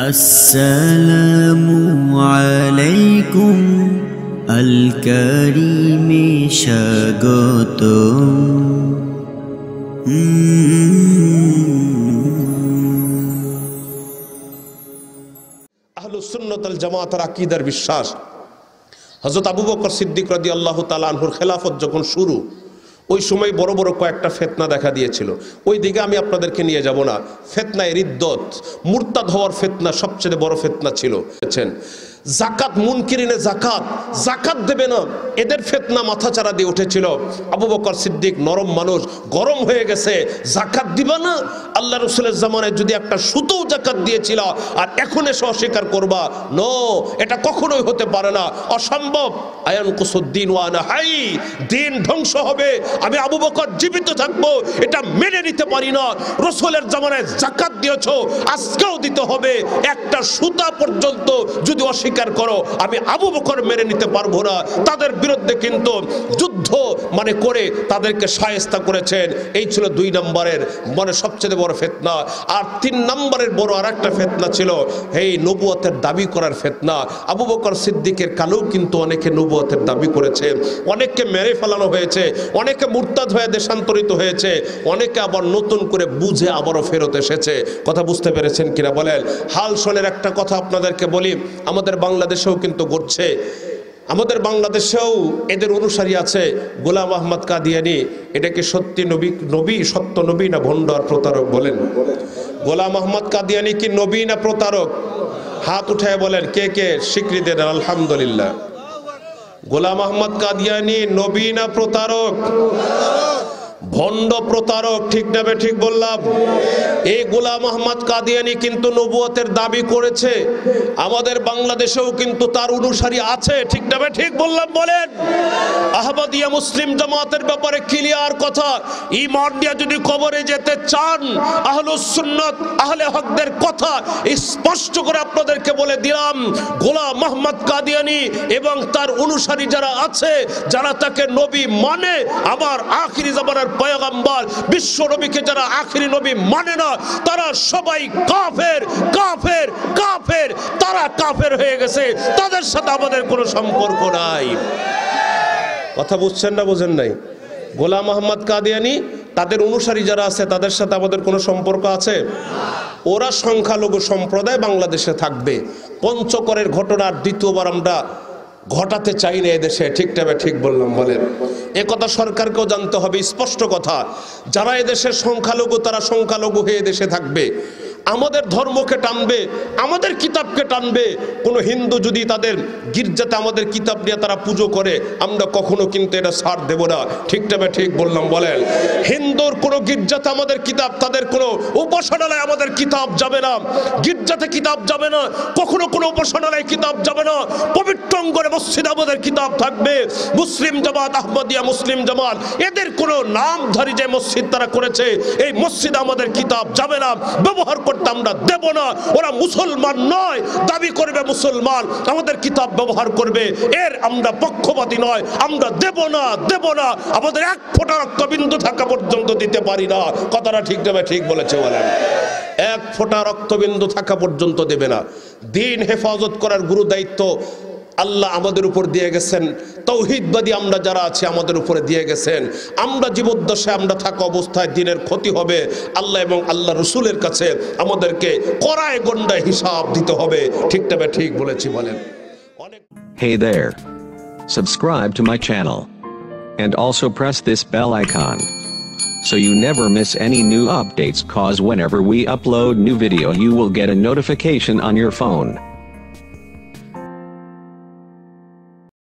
আসসালামু আলাইকুম আল কারীমে স্বাগতম। আহলুস সুন্নাত ওয়াল জামাতের আকীদার বিশ্বাস, হযরত আবু বকর সিদ্দিক রাদিয়াল্লাহু তাআলা আনহুর খেলাফত যখন শুরু, ওই সময় বড় বড় কয়েকটা ফিতনা দেখা দিয়েছিল। ওই দিকে আমি আপনাদেরকে নিয়ে যাব না। ফিতনায়ে রিদ্দত, মুরতাদ হওয়ার ফিতনা সবচেয়ে বড় ফিতনা ছিল। জাকাত, মুনকিরিনে জাকাত, জাকাত দেবে না, এদের ফিতনা মাথাচাড়া দিয়ে উঠেছিল। আবু বকর সিদ্দিক নরম মানুষ, গরম হয়ে গেছে, জাকাত দিবা না? আল্লাহ রাসূলের জামানায় যদি একটা সুতো জাকাত দিয়েছিল আর এখন এসে অস্বীকার করবা, নো, এটা কখনোই হতে পারে না, অসম্ভব। আয়ানকুসুদ্দিন ওয়া আনা হাই, দিন ধ্বংস হবে, আমি আবু বকর জীবিত থাকবো, এটা মেনে নিতে পারি না। রাসূলের জামানায় জাকাত দিয়েছো, আজকেও দিতে হবে, একটা সুতা পর্যন্ত যদি অস্বীকার করো, আমি আবু বকর মেনে নিতে পারবো না। তাদের বিরুদ্ধে কিন্তু যুদ্ধ করে তাদেরকে শায়েস্তা করেছেন। এই ছিল 2 নম্বরের সবচেয়ে বড় ফিতনা। আর 3 নম্বরের বড় আরেকটা ফিতনা ছিল এই নবুয়তের দাবি করার ফিতনা। আবু বকর সিদ্দিকের কালেও কিন্তু অনেকে নবুয়তের দাবি করেছে, অনেককে মেরে ফেলানো হয়েছে, অনেকে মুরতাদ হয়ে দেশান্তরিত হয়েছে, অনেকে আবার নতুন করে বুঝে আবারও ফেরত এসেছে। কথা বুঝতে পেরেছেন কিনা বলেন? হাল শোনের একটা কথা আপনাদেরকে বলি, আমাদের বাংলাদেশেও কিন্তু ঘটছে, আমাদের বাংলাদেশেও এদের অনুসারী আছে। গোলাম আহমদ কাদিয়ানি, এটা কি সত্যি নবী, সত্য নবী না ভণ্ড আর প্রতারক? বলেন, গোলাম আহমদ কাদিয়ানি কি নবী না প্রতারক? হাত উঠায় বলেন কে কে স্বীকৃতি দেন। আলহামদুলিল্লাহ। গোলাম আহমদ কাদিয়ানি নবী না প্রতারক? ভণ্ড প্রতারক, ঠিক না ঠিক বললাম? এই গোলাম আহমদ কাদিয়ানি কিন্তু নবুয়তের দাবি করেছে, আমাদের বাংলাদেশেও কিন্তু তার অনুসারী আছে, ঠিক না ঠিক বললাম? বলেন। আহমদিয়া মুসলিম জামাতের ব্যাপারে ক্লিয়ার কথা, ঈমান নিয়ে যদি কবরে যেতে চান, আহলুস সুন্নাত আহলে হকদের কথা স্পষ্ট করে আপনাদেরকে বলে দিলাম, গোলাম আহমদ কাদিয়ানি এবং তার অনুসারী যারা আছে, যারা তাকে নবী মানে, আবার আখিরি জামানার পয়গম্বর বিশ্ব নবীকে যারা আখিরি নবী মানে না, তারা সবাই কাফের, কাফের, কাফের। তারা কাফের হয়ে গেছে, তাদের সাথে আমাদের কোনো সম্পর্ক নাই। কথা বুঝছেন না বুঝেন নাই? গোলাম আহমদ কাদিয়ানি, তাদের অনুসারী যারা আছে, তাদের সাথে আমাদের কোনো সম্পর্ক আছে? ওরা সংখ্যালঘু সম্প্রদায় বাংলাদেশে থাকবে। পঞ্চগড়ের ঘটনার দ্বিতীয়বার আমরা ঘটাতে চাই না এদেশে, ঠিক না ঠিক বললাম? বলেন। এ কথা সরকারকেও জানতে হবে, স্পষ্ট কথা। যারা এদেশের সংখ্যালঘু, তারা সংখ্যালঘু হয়ে এদেশে থাকবে, আমাদের ধর্মকে টানবে, আমাদের কিতাবকে টানবে। কোনো হিন্দু যদি তাদের গির্জাতে আমাদের কিতাব নিয়ে তারা পুজো করে, আমরা কখনো কিন্তু এটা ছাড় দেব না, ঠিক না ঠিক বললাম? বলেন। হিন্দুর কোনো গির্জাতে আমাদের কিতাব, তাদের কোনো উপাসনালয়ে আমাদের কিতাব যাবে না, গির্জাতে কিতাব যাবে না, কখনো কোনো উপাসনালয়ে কিতাব যাবে না, পবিত্র অঙ্গনে মসজিদে আমাদের কিতাব থাকবে। মুসলিম জামাত, আহমদিয়া মুসলিম জামাত, এদের কোনো নামধারী যে মসজিদ তারা করেছে, এই মসজিদে আমাদের কিতাব যাবে না, ব্যবহার করতে আমরা দেব না। ওরা মুসলমান নয়, দাবি করবে মুসলমান, আমাদের কিতাব ব্যবহার করবে, এর আমরা পক্ষপাতী নয়, আমরা দেব না, দেব না। আমাদের 1 ফোঁটা রক্তবিন্দু থাকা পর্যন্ত দিতে পারি না। কথাটা ঠিক দেবে ঠিক বলেছে? বলেন। 1 ফোঁটা রক্তবিন্দু থাকা পর্যন্ত দেবে না। দিন হেফাজত করার গুরু দায়িত্ব আল্লাহ আমাদের উপর দিয়ে গেছেন, তাওহীদবাদী আমরা যারা আছি আমাদের উপরে দিয়ে গেছেন। আমরা জীবদ্দশায় আমরা থাকা অবস্থায় দিনের ক্ষতি হবে, আল্লাহ এবং আল্লাহ রসুলের কাছে আমাদেরকে কড়ায় গন্ডায় হিসাব দিতে হবে, ঠিক না ঠিক বলেছি? বলেন। Hey there. Subscribe to my channel. And also press this bell icon, so you never miss any new updates, cause whenever we upload new video you will get a notification on your phone.